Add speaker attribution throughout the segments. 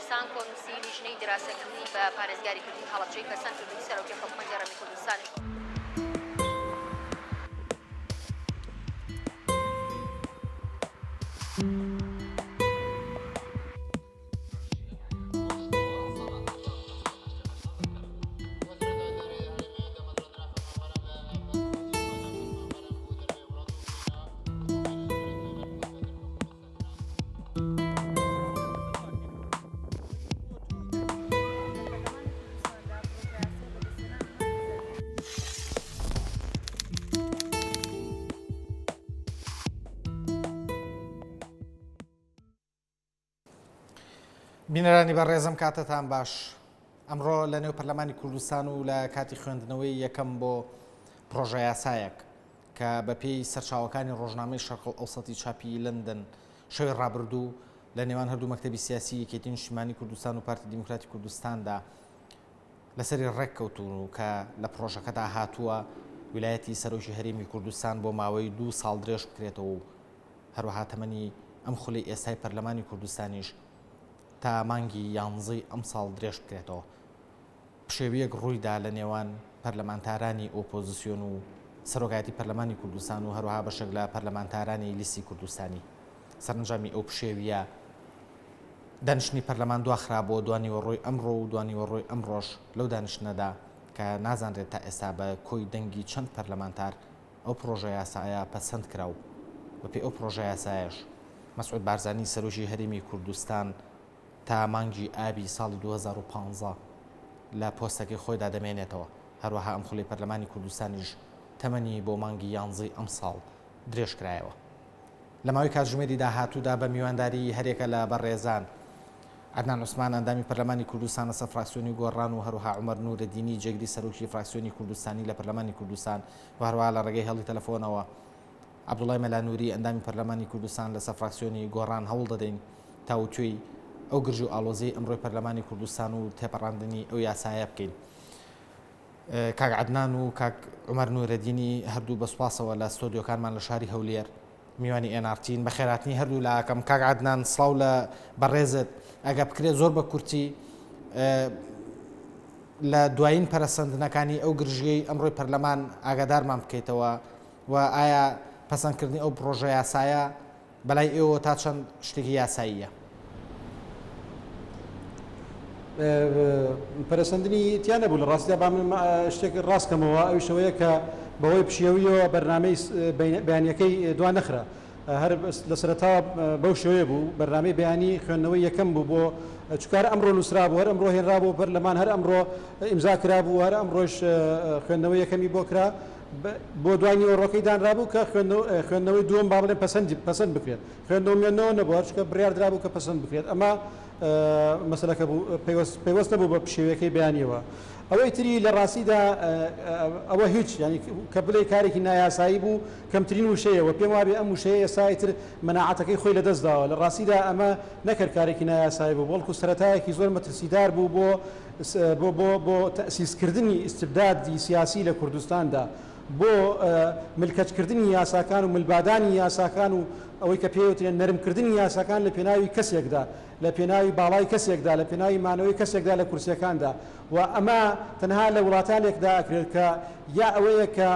Speaker 1: کوردستان کۆنووسی لیژنەی دراوسێکردنی بە پارێزگاریکردنی هەڵەبجەی پەسەندکردنی سەرۆکی حکوومەت هەرێمی کوردستانی.
Speaker 2: بینەرانی بەڕێزم کاتتان باش. ئەمڕۆ لە نێو پەرلەمانی کوردستان و لە کاتی خوێندنەوەی یەکەم بۆ پرۆژە یاسایەک کە بە پێی سەرچاوەکانی ڕۆژنامەی شەرق ئەوسەطی چاپی لندن شەوی ڕابردوو لە نێوان هەردوو مەکتەبی سیاسی یەکێتی نیشتیمانی کوردستان و پارتی دیموکراتی کوردستاندا لەسەری ڕێککەوتون و کە لە پرۆژەکەدا هاتووە ویلایەتی سەرۆکی هەرێمی کوردستان بۆ ماوەی 2 ساڵ درێژ بکرێتەوە و هەروەها تەمەنی ئەم خولی ئێستای پەرلەمانی کوردستانیش تا مانگی 11 ئەم ساڵ درێژ بکرێتەوە. پشێویەک ڕوویدا لە نێوان پەرلەمانتارانی ئۆپۆزیسیۆن و سەرۆکایەتی پەرلەمانی کوردستان و هەروەها بەشێک لە پەرلەمانتارانی لیستی کوردستانی. سەرنجامی ئەو پشێویە دانیشتنی پەرلەمان دواخرا بۆ دوانیوەڕۆی ئەمڕۆ و دوانیوەڕۆی ئەمڕۆژ لەو دانیشتنەدا کە نازانرێت تا ئێستا بە کۆی دەنگی چەند پەرلەمانتار ئەو پرۆژە یاسایە پەسەند کرا و بەپێی ئەو پرۆژە یاسایەش مەسعود بارزانی سەرۆکی هەرێمی کوردستان تا مانگی ئابی ساڵی 2015 لە پۆستەکەی خۆیدا دەمێنێتەوە. هەروەها ئەم خولی پەرلەمانی کوردستانیش تەمەنی بۆ مانگی 11 ئەم ساڵ درێژ کرایەوە. لە ماوەی کاتژمێری داهاتوودا بە میوانداری هەرێکە لە بەڕێزان عەدنان عوسمان ئەندامی پەرلەمانی کوردستان لەسەر فراکسیۆنی گۆڕان و هەروەها عومەر نورەدینی جێگری سەرۆکی فراکسیۆنی کوردستانی لە پەرلەمانی کوردستان و هەروەها لە ڕێگەی هەڵی تەلەفۆنەوە عەبدوڵای مەلانووری ئەندامی پەرلەمانی کوردستان لەسەر فراکسیۆنی گۆڕان هەوڵ دەدەین تاوتوێی ئەو گرژ و ئاڵۆزەی ئەمڕۆی پەرلەمانی کوردستان و تێپەڕاندنی ئەو یاسایە بکەین. کاک عەدنان و کاک عومەر نورەدینی هەردوو بەسوپاسەوە لە ستۆدیۆکانمان لە شاری هەولێر میوانی ئێنارتین بە خێراتنی هەردوو لاکەم. کاک عەدنان سڵاو لە بەڕێزت. ئەگە بکرێت زۆر بە کورتی لە دوایین پەرەسەندنەکانی ئەو گرژەی ئەمڕۆی پەرلەمان ئاگادارمان بکەیتەوە و ئایا پەسەندکردنی ئەو پرۆژە یاسایە بەلای ئێوە تا چەند شتێکی یاساییە؟
Speaker 3: پەرەسەندنی تیان نەبوو لە ڕاستیدا با من شتێک ڕاستکەمەوە ئەوی شەوەیە کە بەهۆی پشێویەوە بەرنامەی بەیانیەکەی دوان نەخرا. هەر لە سەرەتاوە بەو شێوەیە بوو بەرنامەی بەیانی خوێندنەوەی یەکەم بوو بۆ چکارە ئەمڕۆ نووسرا بوو هەر ئەمڕۆ هێنرا بۆ پەرلەمان هەر ئەمڕۆ ئیمزا کرا بوو هەر ئەمڕۆژ خوێندنەوەی یەکەمی بۆ کرا بۆ دوانی ئەوڕۆکەی دانرا بوو کە خوێندنەوەی دووەم با بڵێن پەسەند بکرێت. خوێندنەوە مێنەوە نەبوو هەرچکە بڕیاردرا بوو کە پەسەند بکرێت. ئەمە مەسەلەکە بوو پێوەست نەبوو بە پشێوەکەی بەیانیەوە. ئەوەی تری لە ڕاستیدا ئەوە هیچ ینی کە بڵێ کارێکی نایاسایی بوو کەمترین وشەیەوە پێم وابێ ئەم وشەیە ئێستای تر مەناعەتەکەی خۆی لەدەستداوە. لە ڕاستیدا ئەمە نەکرد کارێکی نایاسایی بوو بەڵکو سەرەتایەکی زۆر مەترسیدار بوو بۆ تەسیسکردنی ئیستبدادی سیاسی لە کوردستاندا بۆ ملکەتکردنی یاساکان و ملبادانی یاساکان و ئەوەی کە پێوترێن نەرمکردنی یاساکان لە پێناوی کەسێکدا لە پێناوی باڵای کەسێکدا لە پێناوی مانەوەی کەسێکدا لە کورسیەکاندا و ئەمە تەنها لە وڵاتانێکدا ئەکرێت کە یا ئەوەیە کە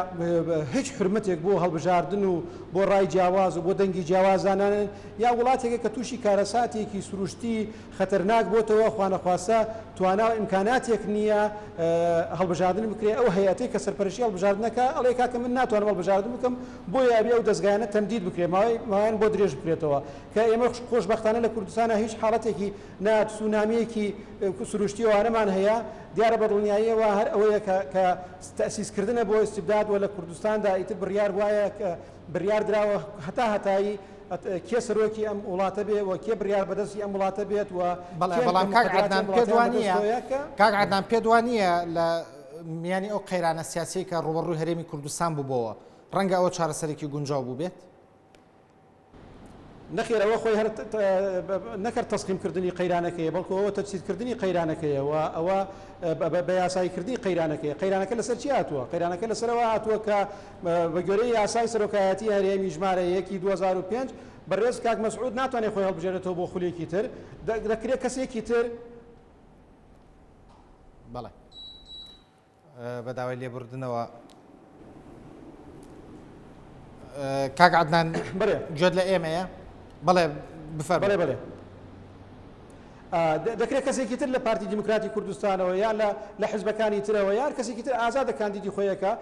Speaker 3: هیچ حرمەتێک بۆ هەڵبژاردن و بۆ ڕای جیاواز و بۆ دەنگی جیاوازانان یا وڵاتێکە کە تووشی کارەساتێکی سروشتی خەتەرناک بۆتەوە خوانەخواسە توانا و ئیمکاناتێک نییە هەڵبژاردن بکرێت. ئەو هەیەتی کە سەرپەرشتی هەڵبژاردنەکە ئەڵێ کاکە من ناتوانم هەڵبژاردن بکەم بۆ یابێ ئەو دەستگایانە تەمدید بکرێت ماوەیان بۆ درێژ بکرێتەوە کە ئێمە خۆشبەختانە لە کوردستانە هیچ حاڵەتێکی سونامیەکی سروشتی ئەوانەمان هەیە. دیارە بەدڵنیاییەوە هەر ئەوەیە کە تەسیسکردنە بۆ ئیستبداد و لە کوردستاندا ئیتر بڕیار وایە کە بڕیار دراوە هەتایی کێ سەرۆکی ئەم وڵاتە بێ و کێ بڕیار بەدەستی ئەم وڵاتە بێت و
Speaker 2: بەڵام کاک عەدنان پێ وانییە لە میانی ئەو قەیرانە سیاسی کە ڕوبەڕووی هەرێمی کوردستان بووبەوە ڕەنگە ئەوە چارەسەرێکی گونجاو بوو بێت؟
Speaker 3: نەخێر ئەوە خۆی هەر نەکرد تەسخیمکردنی قەیرانەکەیە بەڵکو ئەوە تەجسیدکردنی قەیرانەکەیە و ئەوە بە یاساییکردنی قەیرانەکەیە قەیرانەکە لەسەر چی هاتووە قەیرانەکە لەسەرەوە هاتووە کە بە گوێرەی یاسای سەرۆکایەتی هەرێمی ژمارە 1/2005 بەڕێز کاک مەسعود ناتوانێت خۆی هەڵبژێرێتەوە بۆ خولێکی تر دەکرێت کەسێکی تر
Speaker 2: بەڵێ بە داوای لێبوردنەوە کاک عەدنان گوێت لە ئێمەیە بەڵێ بفەرمێ
Speaker 3: بەڵێ دەکرێت کەسێکی تر لە پارتی دیموکراتی کوردستانەوە یان لە حزبەکانی ترەوە یان کەسێکی تر ئازادە کاندیدی خۆیەکە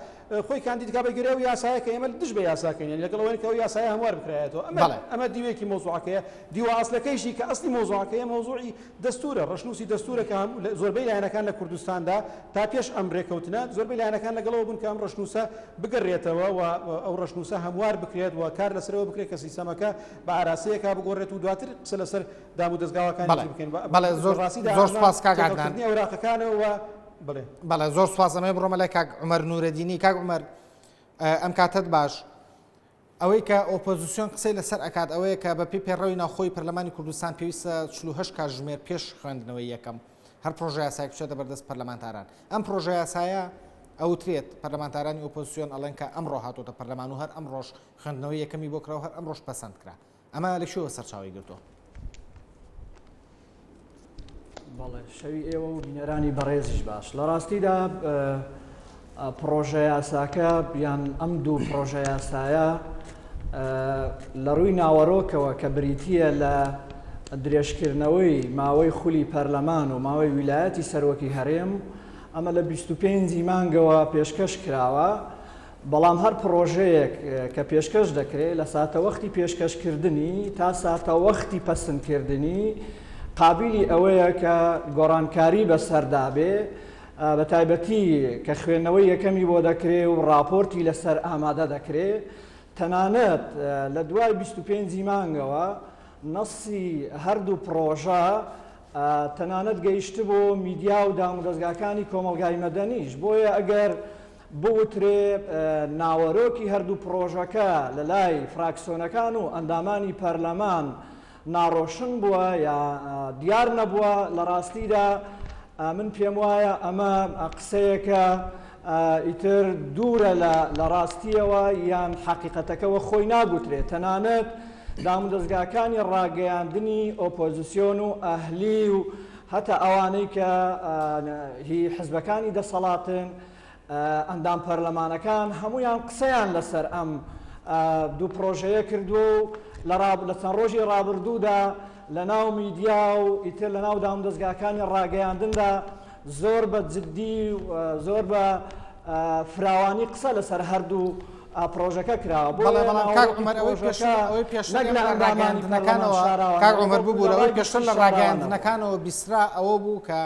Speaker 3: خۆی کاندیدکا بە گوێرە و یاسایەکە ئێمە دژ بە یاساکەین لەگەڵ ئەوەی کە ئەو یاسایە هەموار بکرایەتەوە ئەمە دیوێکی مۆزوعەکەیە دیوە ئەسلەکەیشی کە ئەسلی مۆزوعەکەیە مۆزوعی دەستورە ڕەشنووسی دەستورەکە زۆربەی لایەنەکان لە کوردستاندا تا پێش ئەم ڕێکەوتنە زۆربەی لایەنەکان لەگەڵەوە بوون کە ئەم ڕەشنووسە بگەڕێتەوە و ئەو ڕەشنووسە هەموار بکرێت و کار لەسەرەوە بکرێت کە سیستەمەکە بە ئاراسەیەکە بگۆڕێت و دواتر قسە لەسەر دام و دەستگاوەکانی بکەین
Speaker 2: زۆر سپاس کاک عەدنان بەڵێ زۆر سپاس ئەمە بڕۆمە لای کاک عومەر نورەدینی کاک عومەر ئەم کاتت باش ئەوەی کە ئۆپۆزیسیۆن قسەی لەسەر ئەکات ئەوەیە کە بە پێی پێڕەوی ناوخۆی پەرلەمانی کوردستان پێویستە 48 کاتژمێر پێش خوێندنەوەی یەکەم هەر پرۆژە یاسایەک بچێتە بەردەست پەرلەمانتاران ئەم پرۆژە یاسایە ئەوترێت پەرلەمانتارانی ئۆپۆزیسیۆن ئەڵێن کە ئەمڕۆ هاتوۆتە پەرلەمان و هەر ئەمڕۆژ خوێندنەوەی یەکەمی بۆ کراوە هەر ئەمڕۆژ پەسەند کرا ئەمە لە شێوە سەرچاوی گرتووە
Speaker 4: بەڵێ شەوی ئێوە و بینەرانی بەڕێزیش باش لە ڕاستیدا پرۆژە یاساکە یان ئەم دوو پرۆژە یاسایە لە ڕووی ناوەڕۆکەوە کە بریتیە لە درێژکردنەوەی ماوەی خولی پەرلەمان و ماوەی ویلایەتی سەرۆکی هەرێم ئەمە لە 25 مانگەوە پێشکەش کراوە بەڵام هەر پرۆژەیەک کە پێشکەش دەکرێت لە ساتەوەختی پێشکەشکردنی تا ساتەوەختی پەسەندکردنی قابلی ئەوەیە کە گۆڕانکاری بەسەردابێ بە تایبەتی کە خوێندنەوەی یەکەمی بۆ دەکرێت و راپۆرتی لەسەر ئامادە دەکرێت تەنانەت لە دوای 25 مانگەوە نەسی هەردوو پرۆژە تەنانەت گەیشت بۆ میدیا و دامودەستگاکانی کۆمەلگای مەدەنیش بۆیە ئەگەر بوترێ ناوەرۆکی هەردوو پرۆژەکە لە لای فراکسیۆنەکان و ئەندامانی پەرلەمان ناڕۆشن بووە یا دیار نەبووە لە ڕاستیدا من پێم وایە ئەمە قسەیەکە ئیتر دوورە لە ڕاستیەوە یان حەقیقەتەکەەوە خۆی ناگوترێت تەنانەت دامودەستگاکانی ڕاگەیاندنی ئۆپۆزیسیۆن و ئەهلی و هەتا ئەوانەی کە هی حزبەکانی دەسەڵاتن ئەندام پەرلەمانەکان هەمویان قسەیان لەسەر ئەم دوو پرۆژەیە کردووە و لە چەند ڕۆژی ڕابردوودا لە ناو میدیا و ئیتر لە ناو دامودەستگاکانی ڕاگەیاندندا زۆر بە جددی زۆر بە فراوانی قسە لەسەر هەردوو پرۆژەکە کراوە
Speaker 2: عومەر ببوورەوەی پێشتر لە ڕاگەیاندنەکانەوە بیسترا ئەوە بوو کە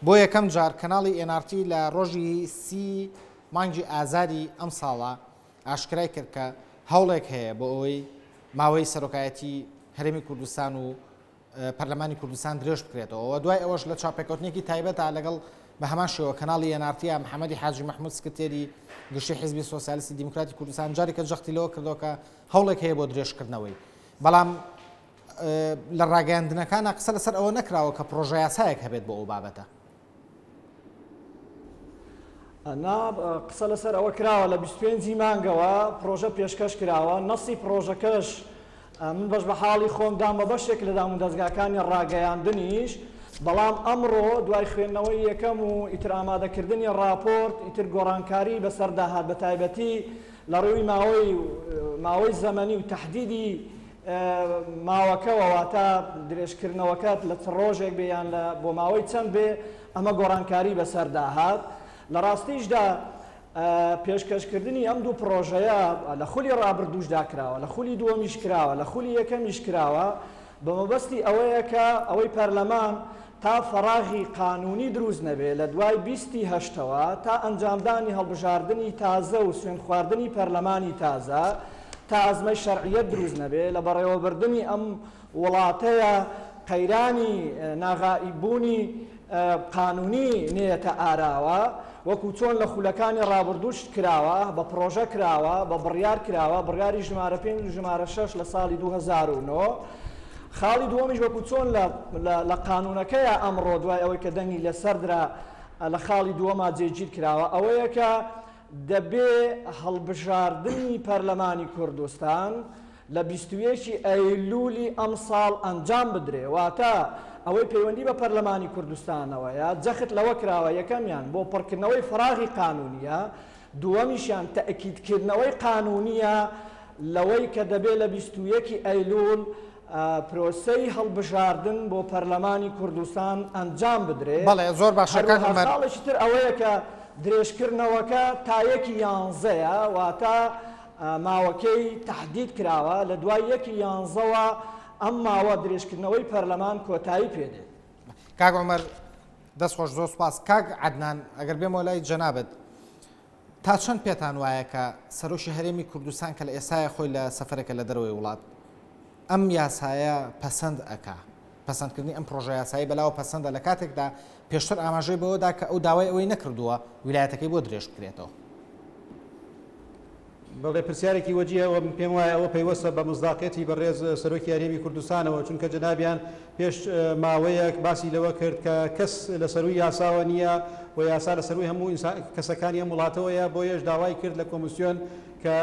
Speaker 2: بۆ یەکەم جار کەناڵی NRT لە ڕۆژی 30 مانگی ئازاری ئەم ساڵە ئاشکرای کرد کە هەوڵێک هەیە بۆ ئەوەی ماوەی سەرۆکایەتی هەرێمی کوردستان و پەرلەمانی کوردستان درێژ بکرێتەوە دوای ئەوەش لە چاپێکوتنێکی تایبەتە لەگەڵ بە هەمان شێوە کەناڵی NRT محەممەدی حاجی محمود سکرتێری گشتی حیزبی سۆسیالیستی دیموکراتی کوردستان جارێکە جەختی لەوە کردەوە کە هەوڵێک هەیە بۆ درێژکردنەوەی بەڵام لە ڕاگەیاندنەکانە قسە لەسەر ئەوە نەکراوە کە پرۆژە یاسایەک هەبێت بۆ ئەو بابەتە
Speaker 4: قسە لەسەر ئەوە کراوە لە 25 مانگەوە پرۆژە پێشکەش کراوە نەسی پرۆژەکەش من بەش بە حاڵی خۆمدام بە بەشێک لە دامودەستگاکانی ڕاگەیاندنیش بەڵام ئەمڕۆ دوای خوێندنەوەی یەکەم و ئیتر ئامادەکردنی راپۆرت ئیتر گۆڕانکاری بەسەرداهات بە تایبەتی لە ڕووی ماوەی زەمەنی و تەحدیدی ماوەکەوە تا درێژکردنەوەکەت لە ڕۆژێک بێیان بۆ ماوەی چەند بێ ئەمە گۆڕانکاری بەسەرداهات لە ڕاستیشدا پێشکەشکردنی ئەم دوو پرۆژەیە لە خولی ڕابردووشدا کراوە لە خولی دووەمیش کراوە لە خولی یەکەمیش کراوە بە مەبەستی ئەوەیە کە ئەوەی پەرلەمان تا فەراغی قانونی دروست نەبێ لە دوای 28ەوە تا ئەنجامدانی هەڵبژاردننی تازە و سوێن خواردنی پەرلەمانی تازە تا ئەزمەی شەرعیەت دروست نەبێ لە بەڕێوەبردننی ئەم وڵاتەیە قەیرانی ناغائیبوونی قانونی نێتە ئاراوە وەکو چۆن لە خولەکانی ڕابردوش کراوە بە پرۆژە کراوە بە بڕیار کراوە بڕیاری ژمارە 5 و ژمارە 6 لە ساڵی 2009 خاڵی دووەمیش وەکو چۆن لە قانونەکەیە ئەمڕۆ دوای ئەوەی کە دەنگی لەسەردرا لە خاڵی دووەما جێگیر کراوە ئەوەیە کە دەبێ هەڵبژاردننی پەرلەمانی کوردستان لە 21 ئەیلولی ئەم ساڵ ئەنجام بدرێ واتە ئەوەی پەیوەندی بە پەرلەمانی کوردستانەوەیە جەخت لەوە کراوە یەکەمیان بۆ پڕکردنەوەی فراغی قانونیە دووەمیشیان تەئکیدکردنەوەی قانونیە لەوەی کە دەبێت لە 21 ئەیلول پرۆسەی هەڵبژاردن بۆ پەرلەمانی کوردستان ئەنجام بدرێت
Speaker 2: بەڵێ زۆر باشە
Speaker 4: خاڵێکی تر ئەوەیە کە درێژکردنەوەکە تایەکی 11ەیە واتە ماوەکەی تهدید کراوە لە دوای 11ەوە ئەم ماوە درێژکردنەوەی پەرلەمان کۆتایی پێدێت.
Speaker 2: کاک عومەر دەست خۆش زۆر سپاس. کاک عەدنان ئەگەر بێمەوە لای جەنابەت تا چەند پێتان وایە کە سەرۆکی هەرێمی کوردستان کە لە ئێستاە خۆی لە سەفەرێکە لە دەرەوەی وڵات ئەم یاسایە پەسەند ئەکا پەسەندکردنی ئەم پرۆژە یاسایی بەلاوە پەسەندە لە کاتێکدا پێشتر ئاماژەی بەوەدا کە ئەو داوای ئەوەی نەکردووە ویلایەتەکەی بۆ درێژ بکرێتەوە؟
Speaker 3: بەڵێ پرسیارێکی وەجیەوە پێم وایە ئەوە پەیوەستە بە مزداقەتی بەڕێز سەرۆکی هەرێمی کوردستانەوە چونکە جەنابیان پێش ماوەیەک باسی لەوە کرد کە کەس لە سەروی یاساوە نییە و یاسا لە سەروی هەموو کەسەکانی ئەم وڵاتەوەیە بۆ یەش داوای کرد لە کۆمیسیۆن کە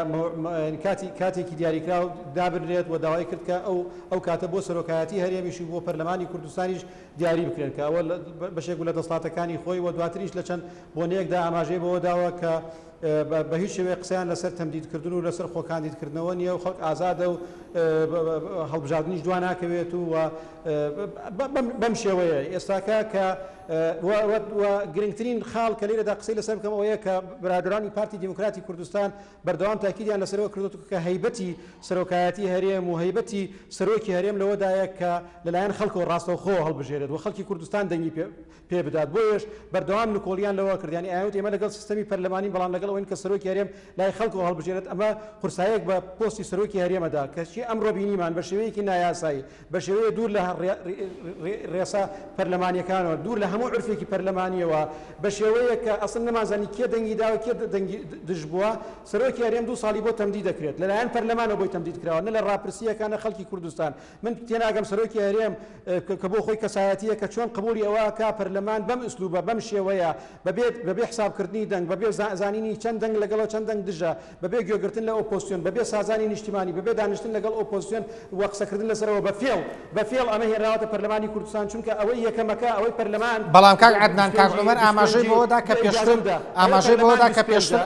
Speaker 3: کاتێکی دیاریکراو دابرێت و داوای کرد کە ئەو کاتە بۆ سەرۆکایەتی هەرێمیش بۆ پەرلەمانی کوردستانیش دیاری بکرێن کە ئەوە بەشێک لە دەسڵاتەکانی خۆی و دواتریش لە چەند بۆنەیەکدا ئاماژەی بەوە داوە کە بە هیچ شێوەیە قسەیان لەسەر تەمدیدکردن و لەسەر خۆکاندیدکردنەوە نییە و خەڵک ئازادە و هەڵبژاردنیش دوان ناکەوێت و بەم شێوەیە ئێستاکە کە گرنگترین خاڵ کە لێرەدا قسەی لەسەر بکەم ئەوەیە کە برادرانی پارتی دیموکراتی کوردستان بەردەوام تاکیدیان لەسەرەوە کردووە کە هەیبەتی سەرۆکایەتی هەرێم و هەیبەتی سەرۆکی هەرێم لەوەدایە کە لەلایەن خەڵکەوە ڕاستەوخۆ هەڵبژێرێت و خەڵکی کوردستان دەنگی پێ بدات بۆیش بەردەوام نکۆڵیان لەوە کردیانی ئاوت ئێمە لەگەڵ سیستەمی پەرلەمانی بەڵام لەگەڵ ئەوەی کە سەرۆکی هەرێم لای خەڵکەوە هەڵبژێرێت ئەمە قورسایەک بە پۆستی سەرۆکی هەرێمەدا کەچی ئەمڕۆ بینیمان بە شێوەیەکی نایاسایی بە شێوەیە دوور لە ڕێسا پەرلەمانیەکانەوە دوور لە هەموو عرفێکی پەرلەمانیەوە بە شێوەیە کە ئەسڵ نەمازانی کێ دەنگی داوە کێ دەنگی دژ بووە سەرۆکی هەرێم 2 ساڵی بۆ تەمدید دەکرێت لەلایەن پەرلەمانەوە بۆی تەمدید کراوە نە لە ڕاپرسیەکانە خەڵکی کوردستان من تێناگەم سەرۆکی هەرێم کە بۆ خۆی کەسایەتیە کە چۆن قبولی ئەوە کا پەرلەمان بەم ئوسلوبە بەم شێوەیە بەبێ حسابکردنی دەنگ بەبێ زانینی چەند دەنگ لەگەڵەوە چەند دەنگ دژە بەبێ گوێگرتن لە ئۆپۆزیسیۆن بەبێ سازانی نیشتیمانی بەبێ دانیشتن لەگەڵ ئۆپۆزیسیۆن وە قسەکردن لەسەرەوە بەفێڵ ئەمە هێنراوەتە پەرلەمانی کوردستان چونکە ئەوەی یەکەمەکە ئەوەی پەرلەمان
Speaker 2: بەڵام کاک عەدنان کاک عومەر ئاماژەی بەوەدا کە پێشتر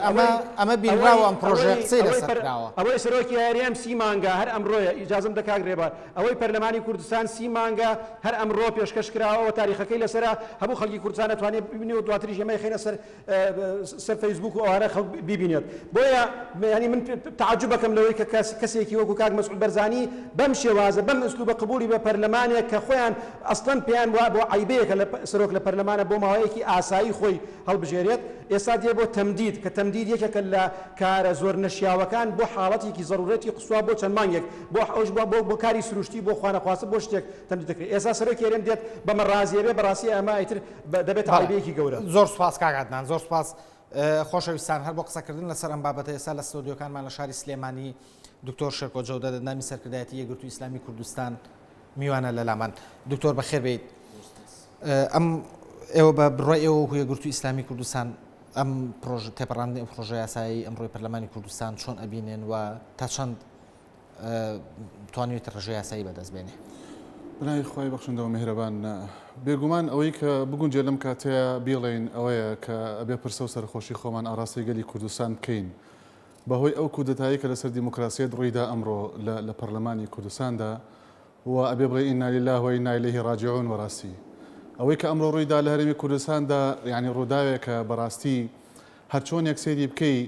Speaker 2: ئەمە بینراوە ئەم پرۆژەیە قسەی لەسەر کراوە
Speaker 3: ئەوەی سەرۆکی هەرێم 30 مانگە هەر ئەمڕۆیە ئیجازەم دە کاک ڕێبار ئەوەی پەرلەمانی کوردستان 30 مانگە هەر ئەمڕۆ پێشکەش کراوە تاریخەکەی لەسەرە هەموو خەڵکی کوردستان دەتوانێت ببینێت و دواتریش ئەمەی خێنە سەر فەیسبوک و ئەوانە خەڵک ببینێت بۆیە ینی من تعجبەکەم لەوەی کە کەسێکی وەکو کاک مەسعود بەرزانی بەم شێوازە بەم ئوسلوبە قبولی بە پەرلەمانێک کە خۆیان ئەسڵەن پێیان وایە بۆ عیبەیەکە لە سەرۆک لە پەرلەمانە بۆ ماوەیەکی ئاسایی خۆی هەڵبژێرێت ئێستا دێ بۆ تەمدید کە تەمدید یەکێکە لە کارە زۆر نەشیاوەکان بۆ حاڵەتێکی ضرورەتی قسووا بۆ چەند مانگێک بۆ کاری سروشتی بۆ خوانەخواستن بۆ شتێک تەمدید دەکرێت ئێستا سەرۆکی هەرێم دێت بەمە ڕازیە بێ بەڕاستی ئەمە ئیتر دەبێت عیبەیەکی گەورە.
Speaker 2: زۆر سوپاس کاک عەدنان زۆر سوپاس. خۆشەویستان هەر بۆ قسەکردن لەسەر ئەم بابەتە ئێستا لە ستۆدیۆکانمان لە شاری سلێمانی دکتۆر شێرکۆ جەودە دەنامی سەرکردایەتی یەکگرتووی ئیسلامی کوردستان میوانە لە لامان. دکتۆر بەخێر بێیت. ئەم ئێوە بە بڕای ئێوە هویە گرتووی ئیسلامی کوردستان ئەم تێپەڕاندنی ئەم پرۆژە یاسایی ئەمڕۆی پەرلەمانی کوردستان چۆن ئەبینێن و تا چەند توانوێت ڕێژەی یاسایی بەدەست بێنێ؟
Speaker 5: بنای خۆی بەخشندەوە میهرەبان بێگومان ئەوەی کە بگونجێ لەم کاتەیە بیڵێن ئەوەیە کە ئەبێ پرسە و سەرخۆشی خۆمان ئاڕاستی گەلی کوردستان بکەین بەهۆی ئەو کودەتایی کە لەسەر دیموکراسیەت ڕوویدا ئەمڕۆ لە پەرلەمانی کوردستاندا و ئەبێ بڵێ ئینا لله و ئینا ئیلەیهی ڕاجعون وەڕاستی ئەوەی کە ئەمڕۆ ڕوویدا لە هەرێمی کوردستاندا یعنی ڕووداوێکە بەڕاستی هەر چۆن یەکسێری بکەی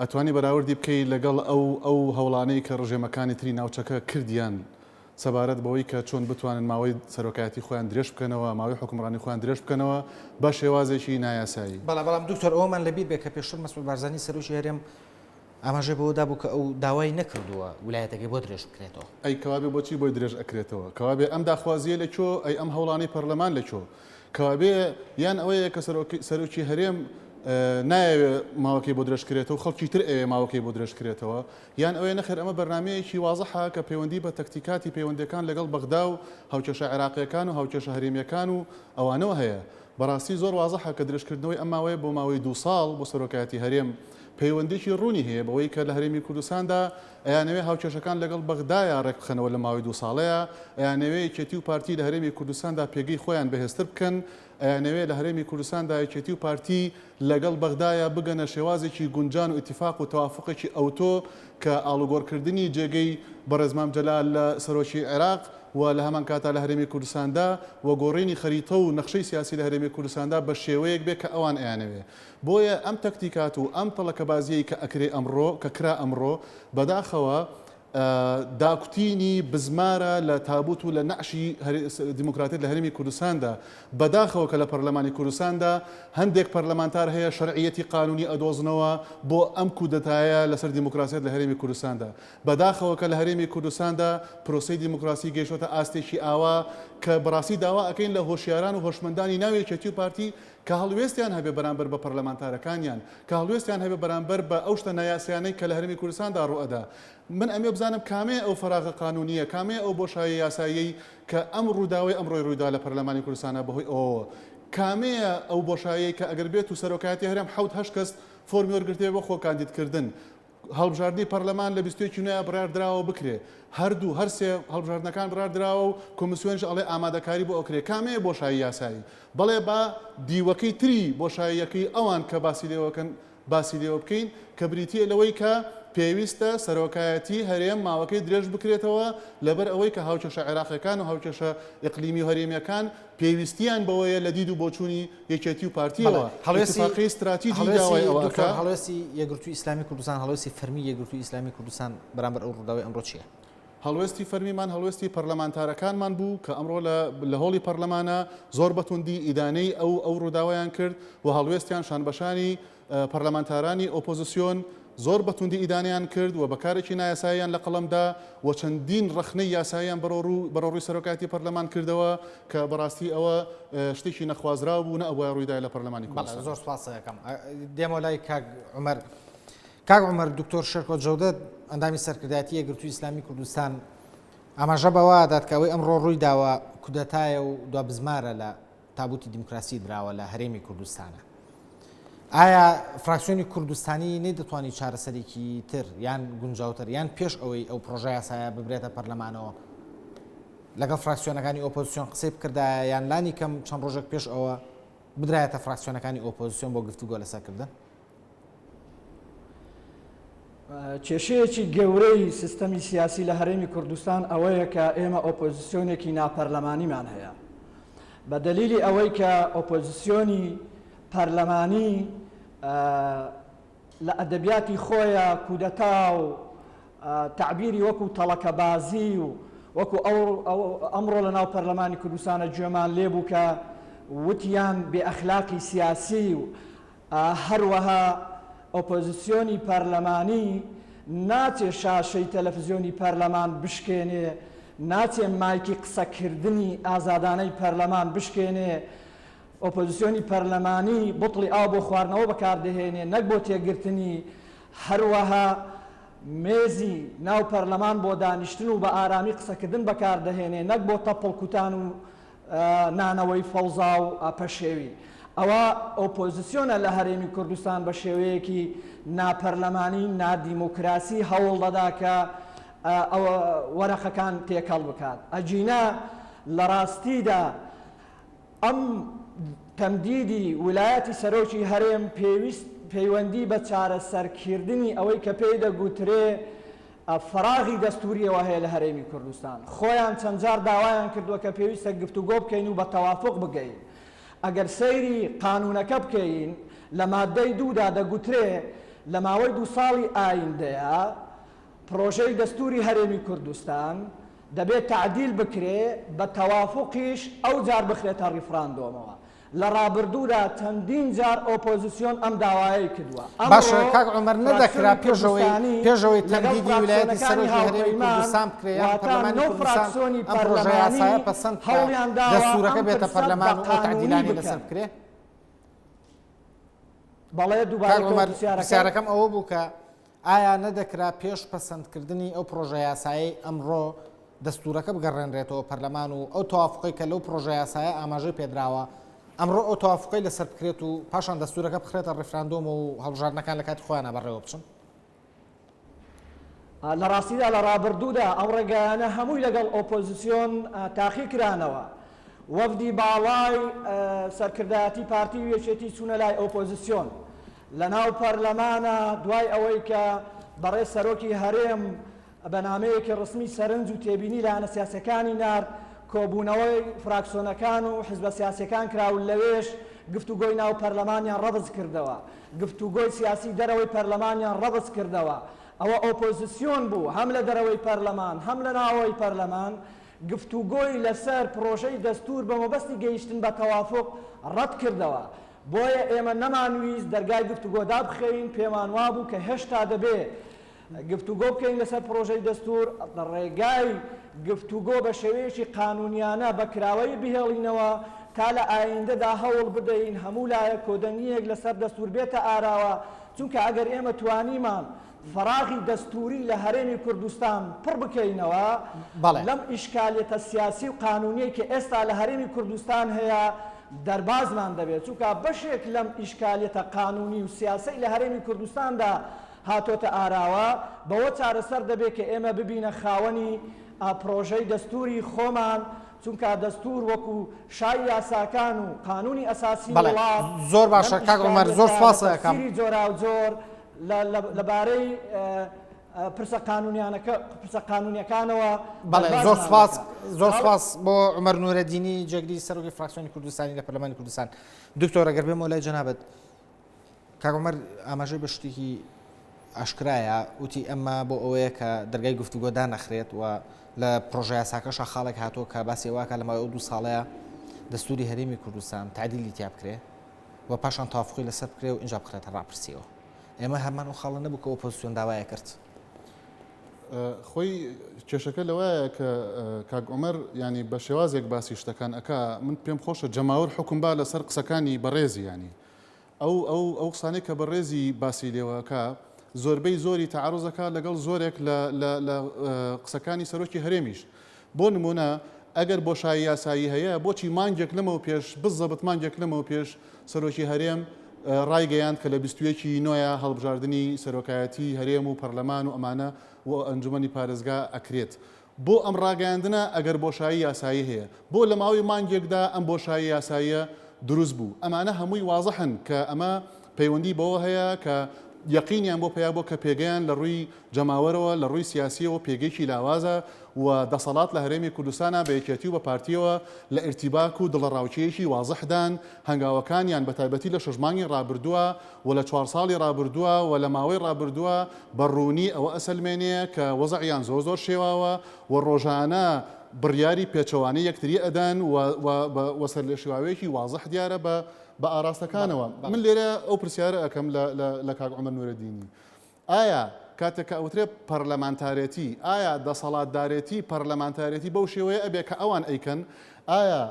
Speaker 5: ئەتوانی بەراوردی بکەی لەگەڵ ئەو هەوڵانەی کە ڕژێمەکانی تری ناوچەکە کردیان سەبارەت بەوەی کە چۆن بتوانن ماوەی سەرۆکایەتی خۆیان درێژ بکەنەوە ماوەی حکومڕانی خۆیان درێژ بکەنەوە بە شێوازێکی نایاسایی.
Speaker 2: بەڵام دکتۆر ئەومان لەبیر بێ کە پێشتر مەسعود بارزانی سەرۆکی هەرێم ئاماژەی بەوەدا بوو کە ئەو داوای نەکردووە ویلایەتەکەی بۆ درێژ بکرێتەوە.
Speaker 5: ئەی کەوابێ بۆچی بۆی درێژ ئەکرێتەوە کەوابێ ئەم داخوازیە لەکۆ ئەی ئەم هەوڵانی پەرلەمان لەکۆ کەوابێ یان ئەوەیە کە سەرۆکی هەرێم نایەوێت ماوەکەی بۆ درێژکرێتەوە خەڵکی تر ئەوێ ماوەکەی بۆ درێژکرێتەوە یان ئەوەیە نەخێر ئەمە بەرنمەیەکی وازەحە کە پەیوەندی بە تەکتیکاتی پەیوەندەکان لەگەڵ بەغدا و هاوچەشە عێراقیەکان و هاوچەشە هەرێمیەکان و ئەوانەوە هەیە بەڕاستی زۆر وازەحە کە درێژکردنەوەی ئەم ماوەیە بۆ ماوەی 2 ساڵ بۆ سەرۆکایەتی هەرێم پەیوەندێکی ڕوونی هەیە بەوەی کە لە هەرێمی کوردستاندا ئەیانەوێ هاوچەشەکان لەگەڵ بەغدایە ڕێک بخەنەوە لە ماوەی 2 ساڵەیە ئەیانەوێ یەکێتی و پارتی لە هەرێمی کوردستاندا پێگەی خۆیان بەهێزتر بکەن ئەیانەوێ لە هەرێمی کوردستاندا یەکێتی و پارتی لەگەڵ بەغدایە بگەنە شێوازێکی گونجان و ئیتیفاق و تەوافقێکی ئەوتۆ کە ئاڵوگۆڕکردنی جێگەی بەڕێزمام جەلال لە سەرۆکی عێراق و لە هەمان کاتا لە هەرێمی کوردستاندا و گۆڕینی خەریتە و نەخشەی سیاسی لە هەرێمی کوردستاندا بە شێوەیەک بێت کە ئەوان ئەیانەوێ بۆیە ئەم تەکتیکات و ئەم تەڵەکە بازیەی کە ئەکرێ ئەمڕۆ کە کرا ئەمڕۆ بەداخەوە داکوتینی بزمارە لە تابوت و لە نەعشی دیموکراتیت لە هەرێمی کوردستاندا بەداخەوە کە لە پەرلەمانی کوردستاندا هەندێک پەرلەمانتار هەیە شەرعیەتی قانونی ئەدۆزنەوە بۆ ئەم کودەتایە لەسەر دیموکراسیت لە هەرێمی کوردستاندا بەداخەوە کە لە هەرێمی کوردستاندا پرۆسەی دیموکراسی گەیشتە ئاستێکی ئاوا کە بەڕاستی داوا ئەەکەین لە هۆشیاران و هۆشمەندانی ناوی یەکێتی و پارتی کە هەڵوێستیان هەبێ بەرامبەر بە پەرلەمانتارەکانیان کە هەڵوێستیان هەبێ بەرامبەر بە ئەو شتە نایاسیانەی کە لە هەرێمی کوردستاندا ڕوئەدا من ئەمێ بزانم کامێ ئەو فەراغە قانونیە کامێ ئەو بۆشایی یاسایی کە ئەم ڕووداوی ئەمڕۆی ڕوویدا لە پەرلەمانی کوردستانە بەهۆی ئەوە کامەیە ئەو بۆشایی کە ئەگەر بێت و سەرۆکایەتی هەرێم 7-8 کەس فۆرمی وەرگرتوێ بۆ خۆ کاندیدکردن هەڵبژاردننی پەرلەمان لە 21 نوێ بڕاردراوە بکرێ هەردوو هەرسێ هەڵبژاردنەکان بڕاردراوە و کۆمیسیۆنش ئەڵێ ئامادەکاری بۆ ئەوکرێ کامەیە بۆشایی یاسایی بەڵێ با دیوەکەی تری بۆشاییەکەی ئەوان کە باسی لێوەکەن باسی لێوە بکەین کە بریتە لەوەی کە پێویستە سەرۆکایەتی هەرێم ماوەکەی درێژ بکرێتەوە لەبەر ئەوەی کە هاوچەشە عێراقیەکان و هاوچەشە ئیقلیمی و هەرێمیەکان پێویستیان بەوەیە لە دید و بۆچوونی یەکێتی و پارتیەوە هەڵوێستی استراتیجی داوای ئەوەکە
Speaker 2: هەڵوێستی یەکگرتووی ئیسلامی کوردستان هەڵوێستی فەرمی یەکگرتووی ئیسلامی کوردستان بەرامبەر ئەو ڕووداوی ئەمڕۆ چییە؟
Speaker 5: هەڵوێستی فەرمیمان هەڵوێستی پەرلەمانتارەکانمان بوو کە ئەمڕۆ لە هۆڵی پەرلەمانە زۆر بەتوندی ئیدانەی ئەو ڕووداوایان کرد و هەڵوێستیان شانبەشانی پەرلەمانتارانی ئۆپۆزیسیۆن زۆر بەتوندی ئیدانیان کرد و بەکارێکی نایاساییان لە قەڵەمدا و چەندین ڕخنەی یاساییان بەڕۆڕووی سەرۆکاتی پەرلەمان کردەوە کە بەڕاستی ئەوە شتێکی نەخوازرا بوو نە ئەوە ڕوویدای لە پەرلەمانی کوردستان.
Speaker 2: زۆر سپاس دەکەم. دێمە لای کاک عومەر دکتۆر شەرکۆ جەودەت ئەندامی سەرکردایەتی یەکگرتووی ئیسلامی کوردستان ئاماژە بەوە دات کە ئەوەی ئەمڕۆ ڕووی داوە کودەتایە و دوابزمارە لە تابوتی دیموکراسی دراوە لە هەرێمی کوردستانە. ئایا فراکسیۆنی کوردستانی نەیدەتوانێت چارەسەرێکی تر یان گونجاوتر یان پێش ئەوەی ئەو پرۆژە یاسایە ببرێتە پەرلەمانەوە لەگەڵ فراکسیۆنەکانی ئۆپۆزیسیۆن قسەی بکردایە یان لانی کەم چەند ڕۆژێک پێش ئەوە بدرایەتە فراکسیۆنەکانی ئۆپۆزیسیۆن بۆ گفتوگۆ لەسەرکردن؟
Speaker 4: کێشەیەکی گەورەی سیستەمی سیاسی لە هەرێمی کوردستان ئەوەیە کە ئێمە ئۆپۆزیسیۆنێکی ناپەرلەمانیمان هەیە بە دەلیلی ئەوەی کە ئۆپۆزیسیۆنی پەرلەمانی لە ئەدەبیاتی خۆیە کودەتا و تعبیری وەکو تەڵەکە بازی و وەکو ئەمڕۆ لە ناو پەرلەمانی کوردستانە گوێمان لێبوو کە وتیان بێ ئەخلاقی سیاسی و هەروەها ئۆپۆزیسیۆنی پەرلەمانی ناچێ شاشەی تەلەڤیزیۆنی پەرلەمان بشکێنێ ناچێ مایکی قسەکردنی ئازادانەی پەرلەمان بشکێنێ ئۆپۆزیسیۆنی پەرلەمانی بوتڵی ئاو بۆ خواردنەوە بەکاردەهێنێ نەک بۆ تێگرتنی هەروەها مێزی ناو پەرلەمان بۆ دانیشتن و بە ئارامی قسەکردن بەکاردەهێنێ نەک بۆ تەپڵ کوتان و نانەوەی فەوزا و ئاپەشێوی ئەوە ئۆپۆزیسیۆنە لە هەرێمی کوردستان بە شێوەیەکی ناپەرلەمانی نادیموکراسی هەوڵ دەدا کە ئەوە وەرەقەکان تێکەڵ بکات ئەجینە لە ڕاستیدا ئەم تەمدیدی ویلایەتی سەرۆکی هەرێم پەیوەندی بە چارەسەرکردنی ئەوەی کە پێی دەگوترێ فراغی دەستوریەوە هەیە لە هەرێمی کوردستان خۆیان چەند جار داوایان کردووە کە پێویستە گفتوگۆ بکەین و بە تەوافق بگەین ئەگەر سەیری قانونەکە بکەین لە مادەی دوودا دەگوترێ لە ماوەی 2 ساڵی ئایندەیە پرۆژەی دەستوری هەرێمی کوردستان دەبێت تعدیل بکرێ بە تەوافقیش ئەو جار بخرێتە ڕیفراندۆمەوە لە ڕابردوودا چەندین جار ئۆپۆزیسیۆن ئەم داوایەی کردووە.
Speaker 2: باشە کاک عومەر نەدەکرا پێشەوەی تەمدیدی ویلایەتی سەرۆکی هەرێمی کوردستان بکرێ یان پەرلەمانی کوردستان ئەم پرۆژە یاسایە پەسەند دەستوورەکە بێتە پەرلەمان و ئەو تعدیلانی لەسەر بکرێ؟
Speaker 4: بەڵێ دووبارە
Speaker 2: پرسیارەکەم ئەوە بوو کە ئایا نەدەکرا پێش پەسەندکردنی ئەو پرۆژە یاسایی ئەمڕۆ دەستوورەکە بگەڕێنرێتەوە پەرلەمان و ئەو تەوافقی کە لەو پرۆژە یاسایە ئاماژەی پێدراوە ئەمڕۆ ئەو تەوافقی لەسەر بکرێت و پاشان دەستوورەکە بخرێتە ڕێفراندۆم و هەڵبژاردنەکان لە کاتی خۆیانە بەڕێوە بچن؟
Speaker 4: لە ڕاستیدا لە ڕابردوودا ئەو ڕێگەیانە هەمووی لەگەڵ ئۆپۆزیسیۆن تاقی کرانەوە. وەفدی باڵای سەرکردایەتی پارتی وێچێتی چوونە لای ئۆپۆزیسیۆن لە ناو پەرلەمانە دوای ئەوەی کە بەڕێ سەرۆکی هەرێم بەنامەیەکی ڕسمی سەرنج و تێبینی لایەنە سیاسەکانی نار کۆبوونەوەی فراکسیۆنەکان و حزبە سیاسەکان کراون لەوێش گفتوگۆی ناو پەرلەمانیان ڕەبز کردەوە، گفتوگۆی سیاسی دەرەوەی پەرلەمانیان ڕەبز کردەوە. ئەوە ئۆپۆزیسیۆن بوو هەم لە دەرەوەی پەرلەمان هەم لە ناوەوەی پەرلەمان گفتوگۆی لەسەر پرۆژەی دەستور بە مەبەستی گەیشتن بە تەوافق ڕەت کردەوە. بۆیە ئێمە نەمانویست دەرگای گفتوگۆدا بخەین، پێمان وابوو کە هێشتا دەبێ گفتوگۆ بکەین لەسەر پرۆژەی دەستور ڕێگای گفتوگۆ بە شێوەیەکی قانونیانە بەکراوەی بهێڵینەوە تا لە ئایندەدا هەوڵ بدەین هەموو لایە کۆدەنیەک لەسەر دەستور بێتە ئاراوە، چونکە ئەگەر ئێمە توانیمان فراغی دەستوری لە هەرێمی کوردستان پڕ بکەینەوە لەم ئیشکالێتە سیاسی و قانونیە کە ئێستا لە هەرێمی کوردستان هەیە دەربازمان دەبێت، چونکە بەشێک لەم ئیشکالێتە قانونی و سیاسی لە هەرێمی کوردستاندا هاتۆتە ئاراوە بەوە چارەسەر دەبێت کە ئێمە ببینە خاوەنی پرۆژەی دەستوری خۆمان، چونکە دەستور وەکو شای یاساکان و قانونی ئەساسی وڵات.
Speaker 2: زۆر باشە کاک عومەر، زۆر سپاسە ئەکەم
Speaker 4: جۆرا و زۆر لەبارەی پرسە قانونیەکانەوە.
Speaker 2: زۆر سپاس بۆ عومەر نورەدینی جێگری سەرۆکی فراکسیۆنی کوردستانی لە پەرلەمانی کوردستان. دکتۆر ئەگەر بێمەوە لای جەنابەت، کاک عومەر ئاماژەی بە شتێکی ئاشکرایە وتی ئەمە بۆ ئەوەیە کە دەرگای گفتوگۆدا نەخرێت و لە پرۆژە یاساکەشە خاڵێک هاتووە کە باسی واکە لە ماوەی 2 ساڵەیە دەستوری هەرێمی کوردستان تعدیلی تیا بکرێ و پاشان تەوافقی لەسەر بکرێ و اینجا بخرێتە ڕاپرسیەوە. ئێمە هەمان و خاڵە نەبوو کە ئۆپۆزیسیۆن داوایە کرد.
Speaker 5: خۆی کێشەکە لەوەیە کە کاک عومەر ینی بە شێوازێک باسی شتەکان ئەکا من پێم خۆشە جەماوەر حکم با لەسەر قسەکانی بەڕێزی ینی ئەو قسانەی کە بەڕێزی باسی لێوەکە زۆربەی زۆری تەعارۆزەکە لەگەڵ زۆرێک لە قسەکانی سەرۆکی هەرێمیش. بۆ نمونە ئەگەر بۆشایی یاسایی هەیە بۆچی مانگێک لەمەوە پێش بزەبت مانگێک لەمەوە پێش سەرۆکی هەرێم ڕایگەیاند کە لە 21 نۆیە هەڵبژاردننی سەرۆکایەتی هەرێم و پەرلەمان و ئەمانە و ئەنجومەنی پارێزگا ئەکرێت. بۆ ئەم ڕاگەیاندنە ئەگەر بۆشایی یاسایی هەیە بۆ لە ماوەی مانگێکدا ئەم بۆشایی یاساییە دروست بوو. ئەمانە هەمووی وازەحن کە ئەمە پەیوەندی بەوە هەیە کە یەقینیان بۆ پێیا بۆ کە پێگەیان لە ڕووی جەماوەرەوە لە ڕووی سیاسیەوە پێگەیکی لاوازە و دەسەڵات لە هەرێمی کوردستانە بە یەکێتی و بە پارتیەوە لە ئرتیباک و دڵەڕاوچەیەکی وازەحدان هەنگاوەکانیان بە تایبەتی لە شەژمانگی ڕابردووە و لە 4 ساڵی ڕابردووە و لە ماوەی ڕابردووە بەڕوونی ئەوە ئەسەلمێنەیە کە وەزعیان زۆر شێواوە و ڕۆژانە بڕیاری پێچەوانەی یەکتری ئەدەن و سەر لە شێواوەیەکی وازەح دیارە بە ئاراستەکانەوە. من لێرە ئەو پرسیارە ئەەکەم لە کاک عومەر نورەدینی، ئایا کاتێککە ئەوترێ پەرلەمانتارێتی ئایا دەسەڵاتدارێتی پەرلەمانتارێتی بەو شێوەیە ئەبێ کە ئەوان ئەیکەن، ئایا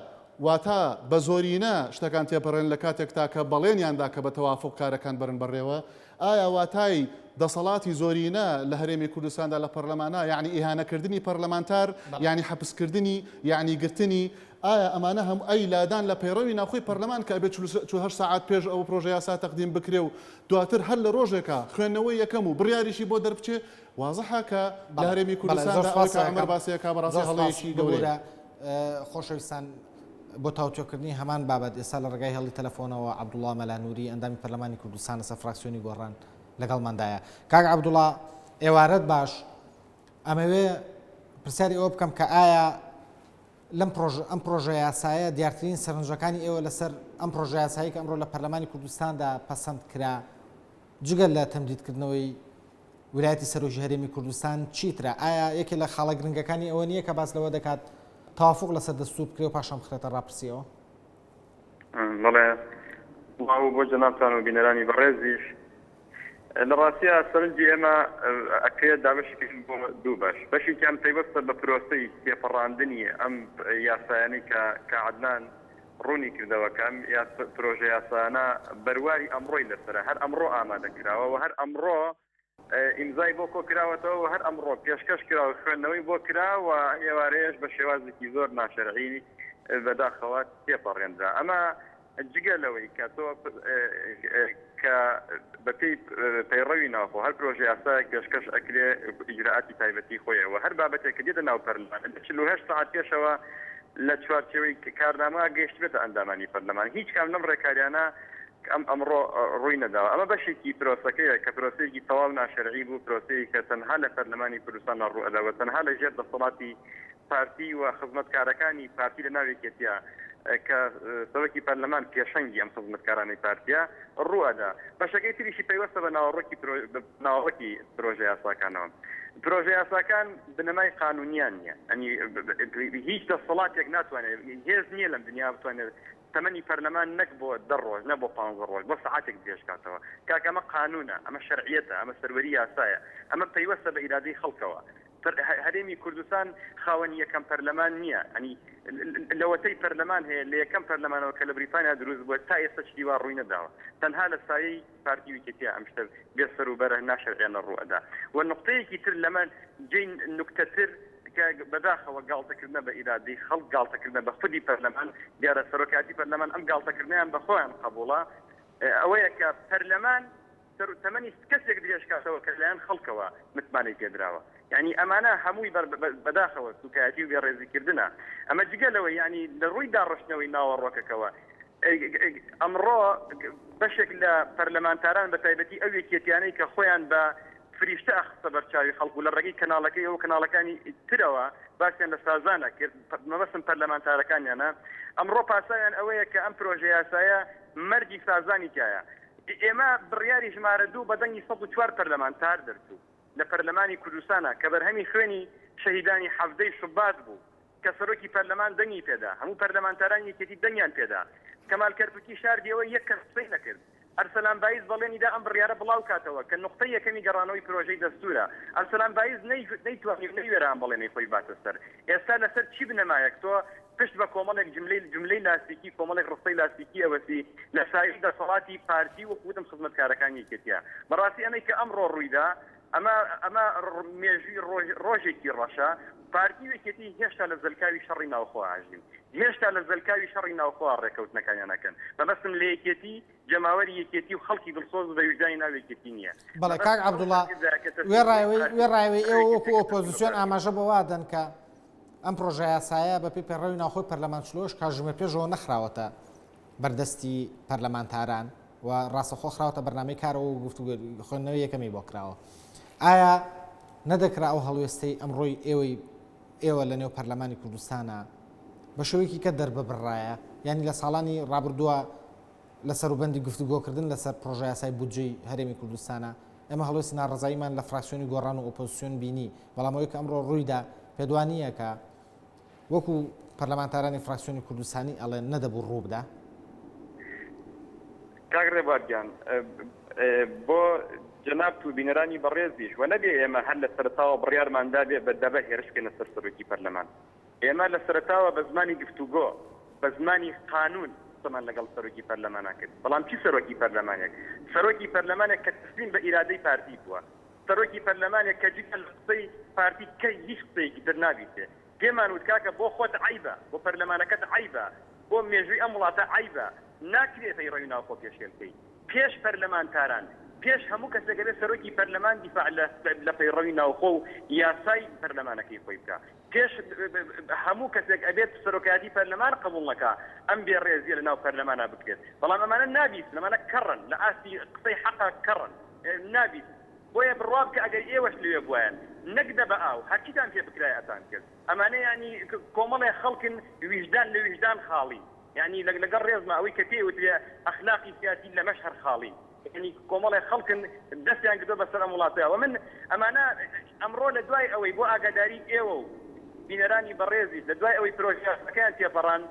Speaker 5: واتە بە زۆرینە شتەکان تێپەڕێن لە کاتێکتا کە بەڵێنیاندا کە بە تەوافق کارەکان بەرن بڕێوە، ئایا واتای دەسەڵاتی زۆرینە لە هەرێمی کوردستاندا لە پەرلەمانە یعنی ئیهانەکردنی پەرلەمانتار یعنی حەبسکردنی یعنی گرتنی، ئایا ئەمانە هەم ئەی لادان لە پەیڕەوی ناوخۆی پەرلەمان کە ئەبێت 48 ساعات پێش ئەو پرۆژە یاسا تەقدیم بکرێ و دواتر هەر لە ڕۆژێکە خوێندنەوەی یەکەم و بڕیاریشی بۆ دەربچێ وازەحە کە لە هەرێمی کوردستاندا ئەمر باسیەکە بەڕاستی هەڵەیەکی گەورەیە.
Speaker 2: خۆشەویستان بۆ تاوتۆکردنی هەمان بابەت ئێستا لە ڕێگای هەڵی تەلەفۆنەوە عەبدوڵڵا مەلانووری ئەندامی پەرلەمانی کوردستان لەسەر فراکسیۆنی گۆڕان لەگەڵماندایە. کاک عەبدوڵڵا ئێوارەت باش، ئەمەوێ پرسیاری ئەوە بکەم کە ئایا ئەم پرۆژە یاسایە دیارترین سەرنجەکانی ئێوە لەسەر ئەم پرۆژە یاسایی کە ئەمڕۆ لە پەرلەمانی کوردستاندا پەسەند کرا جگەل لە تەمدیدکردنەوەی ویلایەتی سەرۆکی هەرێمی کوردستان چیترە؟ ئایا یەکێک لە خاڵە گرنگەکانی ئەوە نییە کە باس لەوە دەکات تەوافق لەسەر دەستور بکرێ و پاشان بخرێتە ڕاپرسیەوە؟
Speaker 6: بەڵێ واو بۆ جەنابتان و بینەرانی بەڕێزیش لە ڕاستیە سەرنجی ئێمە ئەکرێت دابشکەین بۆ دوو باش بەشێکیان پەیوەستە بە پرۆسەی تێپەڕاندنی ئەم یاسایانەی کە عەدنان ڕوونی کردەوە کە ئەم پرۆژە یاسایانە بەرواری ئەمڕۆی لەسەرە هەر ئەمڕۆ ئامادەکراوە و هەر ئەمڕۆ ئیمزای بۆ کۆکراوەتەوە و هەر ئەمڕۆ پێشکەش کراوە خوێندنەوەی بۆ کراوە ئێوارەیەش بە شێوازێکی زۆر ناشەرعی بەداخەوە تێپەڕێنرا ئەمە جگە لەوەی کە تۆ کە بەپێی پەیڕەوی ناوخۆ هەر پرۆژە یاسایەک پێشکەش ئەکرێ ئیجراعاتی تایبەتی خۆیەوە هەر بابەتێک کە دێتە ناو پەرلەمان 48 ساعت پێشەوە لە چوارچێوەی کارنامە گەیشت بێتە ئەندامانی پەرلەمان هیچ کام لەم ڕێکاریانە ئەمڕۆ ڕووی نەداوە ئەمە بەشێکی پرۆسەکەیە کە پرۆسەیەکی تەواو ناشەرعی بوو پرۆسەیە کە تەنها لە پەرلەمانی کوردستان ڕوئەداوە تەنها لە ژێر دەسەڵاتی پارتی و خزمەتکارەکانی پارتی لە ناوێکێتیە کە سەرۆکی پەرلەمان پێشەنگی ئەم خزمەتکارانی پارتیە ڕوئەدا بەشەکەی تریشی پەیوەستە بە ناوەڕۆکی پرۆژە یاساکانەوە پرۆژە یاساکان بنەمای قانونیان نییە ئەنی هیچ دەسەڵاتێک ناتوانێت هێز نییە لەم دنیا بتوانێت تەمەنی پەرلەمان نەک بۆ 10 ڕۆژ نە بۆ 15 ڕۆژ بۆ سەعاتێک درێژکاتەوە کاکە ئەمە قانونە ئەمە شەرعیەتە ئەمە سەروەری یاسایە ئەمە پەیوەستە بە ئیرادەی خەڵکەوە هەرێمی کوردستان خاوەنی یەکەم پەرلەمان نییە ئەنی لەوەتەی پەرلەمان هەیە لە یەکەم پەرلەمانەوە کە لە بریتانیا دروست بووە تا ئێستا شتیوا ڕووی نەداوە تەنها لە سایەی پارتی ویکێتیا ئەم شتە بێ سەروبەرە ناشەرعیانە ڕوئەدا و نقطەیەکی تر لەمە جێی نوکتەتر بەداخەوە گاڵتەکردنە بە ئیرادەی خەڵک گاڵتەکردنە بە خودی پەرلەمان دیارە سەرۆکاتی پەرلەمان ئەم گاڵتەکردنیان بە خۆیان قبوڵە ئەوەیە کە پەرلەمان تەمەنی کەسێک درێژکاتەوە کە لەیان خەڵکەوە متمانەی پێدراوە یعنی ئەمانە هەمووی بەداخەوە سوکایەتی و بێڕێزیکردنە ئەمە جگە لەوە ینی لە ڕووی داڕشتنەوەی ناوەڕۆکەکەوە ئەمڕۆ بەشێک لە پەرلەمانتاران بە تایبەتی ئەو یەکێتیانەی کە خۆیان بە فریشتە ئەخستە بەرچاوی خەڵک و لە ڕێگەی کەناڵەکەی ئەو کەناڵەکانی ترەوە باسییان لە سازانە کرد مەبەستم پەرلەمانتارەکانیانە ئەمڕۆ پاسایان ئەوەیە کە ئەم پرۆژە یاسایە مەرجی سازانی تایە ئێمە بڕیاری ژمارە 2 بەدەنگی 104 پەرلەمانتار دەرچوو لە پەرلەمانی کوردستانە کە بەرهەمی خوێنی شەهیدانی حەفدەی شوبات بوو کە سەرۆکی پەرلەمان دەنگی پێدا هەموو پەرلەمانتاران یەکێتی دەنگیان پێدا کەمال کەرکووکی شاردیەوە یەک کەس قسەی نەکرد ئەرسەلان بایز بەڵێنیدا ئەم بڕیارە بڵاو کاتەوە کە نقطەی یەکەمی گەڕانەوەی پرۆژەی دەستورە ئەرسەلان بایز نەیتوانێت نەیوێران بەڵێنەی خۆی باتە سەر ئێستا لەسەر چی بنەمایەک تۆ پشت بە کۆمەڵێک جملەی لاستیکی کۆمەڵێک ڕستەی لاستیکی ئەوەسی لە سایش دەسەڵاتی پارتی وەکوتم خزمەتکارەکانی یەکێتیە بەڕاستی ئەمەی کە ئەمڕۆ ڕوویدا ئەمە مێژووی ڕۆژێکی ڕەشە پارتی وەکێتی هێشتا لە زەلکاوی شەڕی ناوخۆ ئاژین هێشتا لە زەلکاوی شەڕی ناوخۆ ڕێکەوتنەکانیانەکەن بەمەستم لە یەکێتی جەماوەری یەکێتی و خەڵکی دڵسۆز بە وجدانی ناو یەکێتی نییە
Speaker 2: بەڵێ کاک عەبدوڵڵا وێڕایەوەی ئێوە وەکو ئۆپۆزیسیۆن ئاماژە بەوادەن کە ئەم پرۆژە یاسایە بە پێی پەیڕەوی ناوخۆی پەرلەمان چلۆش کاژمە پێشەوە نەخراوەتە بەردەستی پەرلەمانتاران و ڕاستەخۆ خراوەتە بەرنامەی کارەوە و گفتوگۆ خوێندنەوەی یەکەمی بۆ کراوە ئایا نەدەکرا ئەو هەڵوێستەی ئەمڕۆی ئێوە لە نێو پەرلەمانی کوردستانە بە شێوەیەکی کە دەرببڕایە ینی لە ساڵانی ڕابردووە لە سەروبەندی گفتوگۆکردن لەسەر پرۆژە یاسای بودجەی هەرێمی کوردستانە ئێمە هەڵوێستی ناڕزاییمان لە فراکسیۆنی گۆڕان و ئۆپۆزیسیۆن بینی بەڵام ئەوەی کە ئەمڕۆ ڕوویدا پێدوانیە کە وەکو پەرلەمانتارانی فراکسیۆنی کوردستانی ئەڵێ نەدەبوو ڕوو بدا
Speaker 6: کاک ڕێبارگیان بۆ جناب و بینەرانی بەڕێزیش و نەبێ ئێمە هەر لە سەرتاوە بڕیارماندا بێ بەدەبە هێرشکەنە سەر سەرۆکی پەرلەمان ئێمە لە سەرتاوە بە زمانی گفتوگۆ بە زمانی قانون قسەمان لەگەڵ سەرۆکی پەرلەمانە کرد بەڵام چی سەرۆکی پەرلەمانێک سەرۆکی پەرلەمانێک کە تسلیم بە ئیرادەی پارتی بووە سەرۆکی پەرلەمانێک کە جگە لە قسەی پارتی کەی هیچ قسەیەکی تر نابیتێ پێمان وت کاکە بۆ خۆت عیبە بۆ پەرلەمانەکەت عیبە بۆ مێژووی ئەم وڵاتە عیبە ناکرێتەی ڕێی ناوخۆ پێشێلکەی پێش پەرلەمانتاران پێش هەموو کەسێکە بێت سەرۆکی پەرلەمان دیفاع لە پەیڕەوی ناوخۆ و یاسای پەرلەمانەکەی خۆی بکە پێش هەموو کەسێک ئەبێت سەرۆکاتی پەرلەمان قبوڵ نەکا ئەم بێڕێزیە لە ناو پەرلەمانە بکرێت بەڵام ئەمانە نابیست لەمانە کەڕن لە ئاستی قسەی حەقا کەڕن نابیست بۆیە بڕوا بکە ئەگەر ئێوەش لێ بووایان نەکدە بە ئاو هەرچیتان پێ بکرای ئەتان کرد ئەمانە ینی کۆمەڵێ خەڵکن ویژدان لە ویژدان خاڵی یعنی لەگەڵ ڕێزمە ئەوەی کە پێوترێ ئەخلاقی سیاسی لە مەشهەر خاڵی ینی کۆمەڵێ خەڵکن دەستیان کردو بەسەر ئەم وڵاتەوە من ئەمانە ئەمڕۆ لە دوای ئەوەی بۆ ئاگاداری ئێوە و بینەرانی بەڕێزی لە دوای ئەوەی پرۆژەکەیان تێپەڕان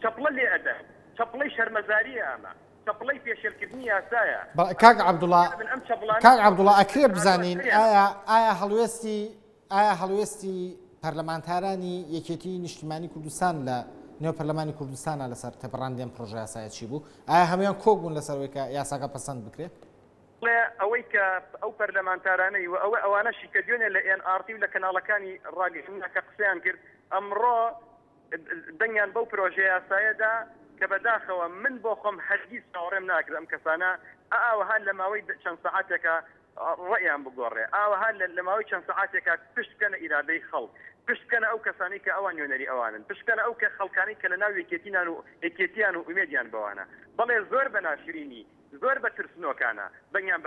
Speaker 6: چەپڵە لێ ئەدە چپڵەی شەرمەزاریە ئەمە چپڵەی پێشێلکردنی یاسایە
Speaker 2: کاک عەبدوڵڵا
Speaker 6: ئەم چەپڵانە
Speaker 2: کاک عەبدوڵڵا ئەکرێ بزانین ئایا هەڵوێستی پەرلەمانتارانی یەکێتی نیشتیمانی کوردستان لە نێو پەرلەمانی کوردستانە لەسەر تەپەڕاندن پرۆژە یاسایە چی بوو؟ ئایا هەمویان کۆک بوون لەسەرەوەی کە یاساکە پەسەند بکرێت؟
Speaker 6: ئەوەی کە ئەو پەرلەمانتارانەی و ئەوانەشی کە دوێنێ لە NRT و لە کەناڵەکانی ڕاگەیاندنە کە قسەیان کرد ئەمڕۆ دەنگیان بەو پرۆژە یاسایەدا کە بەداخەوە من بۆ خۆم هەرگیز چاوەڕێم ناکرد ئەم کەسانە ئاوەها لە ماوەی چەند سەعاتێکە ڕێیان بگۆڕێ ئاوەها لە ماوەی چەند سەعاتێکە پشت بکەنە ئیرادەی خەڵک پشت بکەنە ئەو کەسانی کە ئەوان نوێنەری ئەوانن پشت بکەنە ئەو کە خەڵکانی کە لە ناو یەکێتیان و ئومێدیان بەوانە بەڵێ زۆر بەناشرینی زۆر بە ترسنۆکانە دەنگیان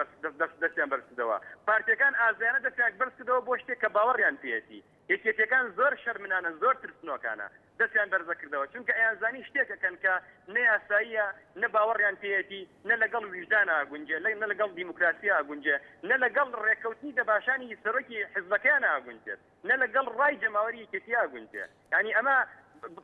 Speaker 6: دەستیان بەرزکردەوە پارتیەکان ئازایانە دەستیان بەرزکردەوە بۆ شتێک کە باوەڕیان پێێتی یەکێتیەکان زۆر شەرمنانە زۆر ترسنۆکانە دەستیان بەرزەکردەوە چونکە ئەیانزانی شتێکەکەن کە نە یاساییە نە باوەڕیان پێێتی نە لەگەڵ ویژدانە ئاگونجێ نە لەگەڵ دیموکراسی ئاگونجێ نە لەگەڵ ڕێکەوتنی دەباشانی سەرۆکی حزبەکەیان ئاگونجێت نە لەگەڵ ڕای جەماوەری یەکێتی ئاگونجێ یعنی ئەمە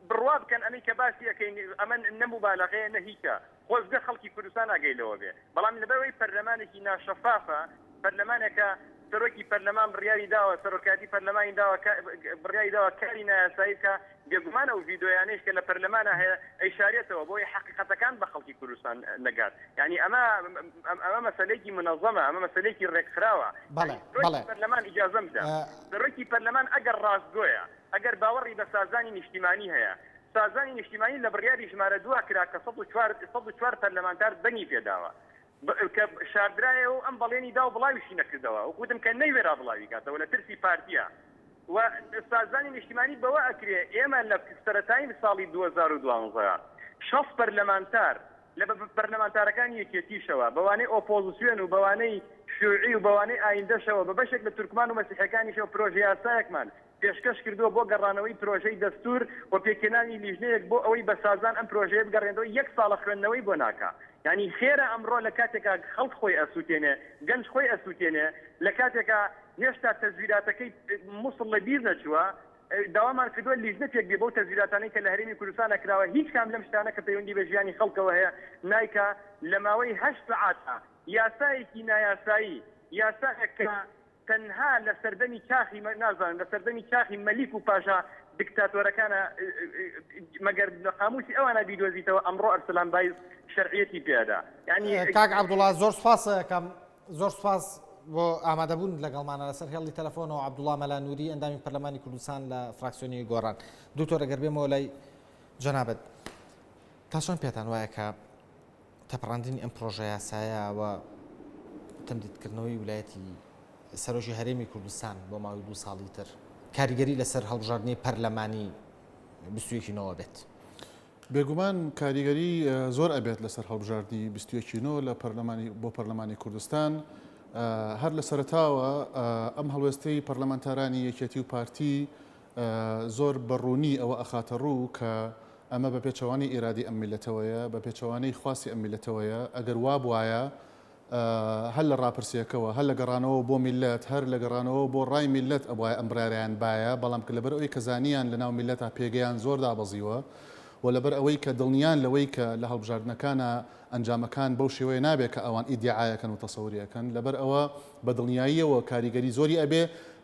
Speaker 6: بڕوا بکەن ئەمەی کە باسی ئەەکەین ئەمە نەموبالەغەیە نە هیچە خۆزگە خەڵکی کوردستان ئاگەیلەوە بێ بەڵام لەبەرەوەی پەرلەمانێکی ناشەفافە پەرلەمانێکە سەرۆکی پەرلەمان بڕیاری داوە سەرۆکاتی پەرلەمانی داوە بڕیاری داوە کاری نایاسایی کە بێگومانە و ڤیدۆیانەیەش کە لە پەرلەمانە هەیە ئەیشارێتەوە بۆی حەقیقەتەکان بە خەڵکی کوردستان نەگات یعنی ئەمە مەسەلەیەکی منەظەمە ئەمە مەسەلەیەکی ڕێکخراوە پەرلەمان ئیجازە بدە سەرۆکی پەرلەمان ئەگەر ڕاستگۆیە ئەگەر باوەڕی بە سازانی نیشتیمانی هەیە سازانی نیشتیمانی لە بڕیاری ژمارە 2 کرا کە 104 پەرلەمانتار دەنگی پێداوە کە شاردرایە و ئەم بەڵێنی دا و بڵاویشی نەکردەوە وەکوتم کە نەیوێرا بڵاوی کاتەوە لە ترسی پارتیە و سازانی نیشتیمانی بەوە ئەکرێ ئێمە لە سەرەتایی ساڵی 2012 6 پەرلەمانتار لە پەرلەمانتارەکانی یەکێتیشەوە بەوانەی ئۆپۆزیسیۆن و بەوانەی شیوعی و بەوانەی ئایندەشەوە بە بەشێک لە تورکمان و مەسیحەکانیشەوە پرۆژە یاسایەکمان پێشکەش کردووە بۆ گەڕانەوەی پرۆژەی دەستور و پێکێنانی لیژنەیەک بۆ ئەوەی بە سازان ئەم پرۆژەیە بگەڕێنەوە 1 ساڵە خوێندنەوەی بۆ ناکە یعنی خێرە ئەمڕۆ لە کاتێکا خەڵک خۆی ئەسووتێنێ گەنج خۆی ئەسووتێنێ لە کاتێکا هێشتا تەزویراتەکەی مووسڵ لە بیر نەچووە داوامان کردووە لیژنەتێک بێ بۆ تەزویراتانەی کە لە هەرێمی کوردستان کراوە هیچ کام لەم شتانە کە پەیوەندی بە ژیانی خەڵکەوە هەیە نایکە لە ماوەی 8 سەعاتە یاسایەکی نایاسایی یاسایەک کە تەنها لە سەردەمی کاخی نازانم لە سەردەمی کاخی مەلیک و پاشا دیکتاتۆرەکانە مەگەر لە قاموسی ئەوانە بیدۆزیتەوە ئەمڕۆ ئەرسلان بایز شەرعیەتی پێدا یعنی
Speaker 2: کاک عەبدوڵڵا زۆر سوپاس بۆ ئامادەبوون لەگەڵمانە لەسەر هێڵی تەلەفۆنەوە عەبدوڵڵا مەلانووری ئەندامی پەرلەمانی کوردستان لە فراکسیۆنی گۆڕان دوکتۆر ئەگەر بێمەوە لای جەنابەت تا چۆن پێتان وایە کە تەپەڕاندنی ئەم پرۆژە یاسایە و تەمدیدکردنەوەی ویلایەتی سەرۆکی هەرێمی کوردستان بۆ ماوەی 2 ساڵی تر کاریگەری لەسەر هەڵبژاردننی پەرلەمانی 21 بێت
Speaker 5: بێگومان کاریگەری زۆر ئەبێت لەسەر هەڵبژاردننی 21 لە بۆ پەرلەمانی کوردستان هەر لە سەرتاوە ئەم هەڵوێستەی پەرلەمانتارانی یەکێتی و پارتی زۆر بەڕوونی ئەوە ئەخاتە ڕوو کە ئەمە بە پێچەوانی ئێرادی ئەم میلەتەوەیە بە پێچەوانەی خواسی ئەم میلەتەوەیە ئەگەر وا بواە هەر لە ڕاپرسیەکەەوە هەر لە گەڕانەوە بۆ میلەت هەر لە گەڕانەوە بۆ ڕای میلەت ئەوە ئەم برایان باە بەڵام کە لەبەر ئەوەی کەزانیان لە ناو میلەتە پێگەیان زۆر دابەزیوە و لەبەر ئەوەی کە دڵنیان لەوەی کە لە هەڵبژاردنەکانە ئەنجامەکان بەو شێوەیە نابێت کە ئەوان ئیدعایەکەن و تەسەوریەکەن لەبەر ئەوە بە دڵنیاییەوە کاریگەری زۆری ئەبێ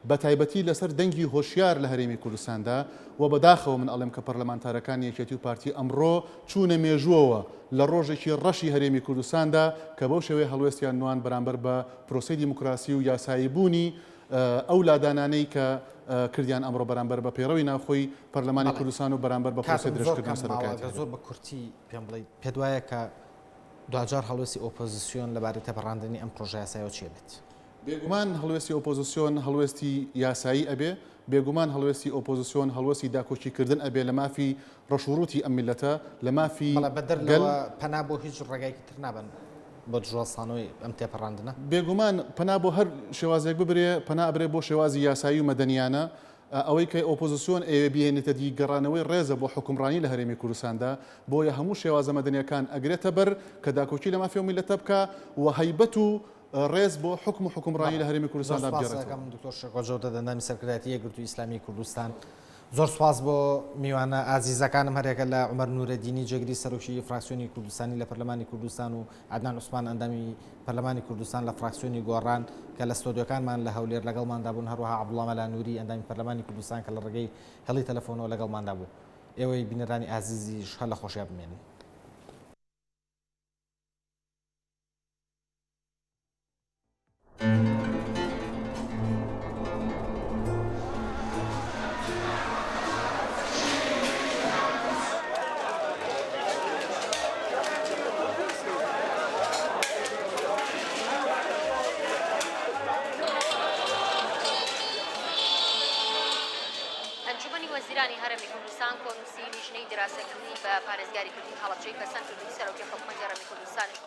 Speaker 5: بە تایبەتی لەسەر دەنگی هۆشیار لە هەرێمی کوردستاندا و بەداخەوە من ئەڵێم کە پەرلەمانتارەکانی یەکێتی و پارتی ئەمڕۆ چوونە مێژووەوە لە ڕۆژێکی ڕەشی هەرێمی کوردستاندا کە بەو شێوەیە هەڵوێستیان نوان بەرامبەر بە پرۆسەی دیموکراسی و یاسایی بوونی ئەو لادانانەی کە کردیان ئەمڕۆ بەرامبەر بە پەیڕەوی ناوخۆی پەرلەمانی کوردستان و بەرامبەر بە پرۆسەی درێژکردن سەرۆکاتی
Speaker 2: زۆر بە کورتی پێم بڵێ پێت وایە کە دوجار هەڵوێستی ئۆپۆزیسیۆن لەبارەی تەپەڕاندنی ئەم پرۆژە یاساییەوە چێ بێت
Speaker 5: بێگومان هەڵوێستی ئۆپۆزیسیۆن هەڵوێستی یاسایی ئەبێ بێگومان هەڵوێستی ئۆپۆزیسیۆن هەڵوەستی داکۆچیکردن ئەبێ لە مافی ڕەشوڕوتی ئەم میلەتە لە مافی
Speaker 2: بەدەرگەڵ پەنا بۆ هیچ ڕێگایکی تر نابن بۆ دژوەستانەوەی ئەم تێپەڕاندنە
Speaker 5: بێگومان پەنا بۆ هەر شێوازێک ببرێ پەنا ئەبرێ بۆ شێوازی یاسایی و مەدەنیانە ئەوەی کە ئۆپۆزیسیۆن ئەوێ بێنێتە دی گەڕانەوەی ڕێزە بۆ حکومڕانی لە هەرێمی کوردستاندا بۆیە هەموو شێوازە مەدەنیەکان ئەگرێتە بەر کە داکۆچی لە مافی و میلەتە بکە و هەیبەت و ڕێز بۆ حکم و حکومڕانی لە هەرێمی کوردستاندا بگەڕێتەوە.
Speaker 2: دکتۆر شەکۆجەوتە دەندامی سەرکردایەتی یەکگرتووی ئیسلامی کوردستان زۆر سپاس بۆ میوانە ئازیزەکانم هەرێکە لە عومەر نورەدینی جێگری سەرۆکی فراکسیۆنی کوردستانی لە پەرلەمانی کوردستان و عەدنان عوسمان ئەندامی پەرلەمانی کوردستان لە فراکسیۆنی گۆڕان کە لە ستۆدیۆکانمان لە هەولێر لەگەڵماندا بوون، هەروەها عەبدوڵڵا مەلانووری ئەندامی پەرلەمانی کوردستان کە لە ڕێگەی هێڵی تەلەفۆنەوە لەگەڵماندا بوو. ئێوەی بینەرانی ئازیزیش هەر لە خۆشیان بمێنن.
Speaker 1: ئەنجومەنی وەزیرانی هەرێمی کوردستان کۆنووسی لیژنەی دراسەکردنی بە پارێزگاریکردنی هەڵەبجەی پەسەند کردووی سەرۆکی حکوومەتی هەرێمی کوردستانی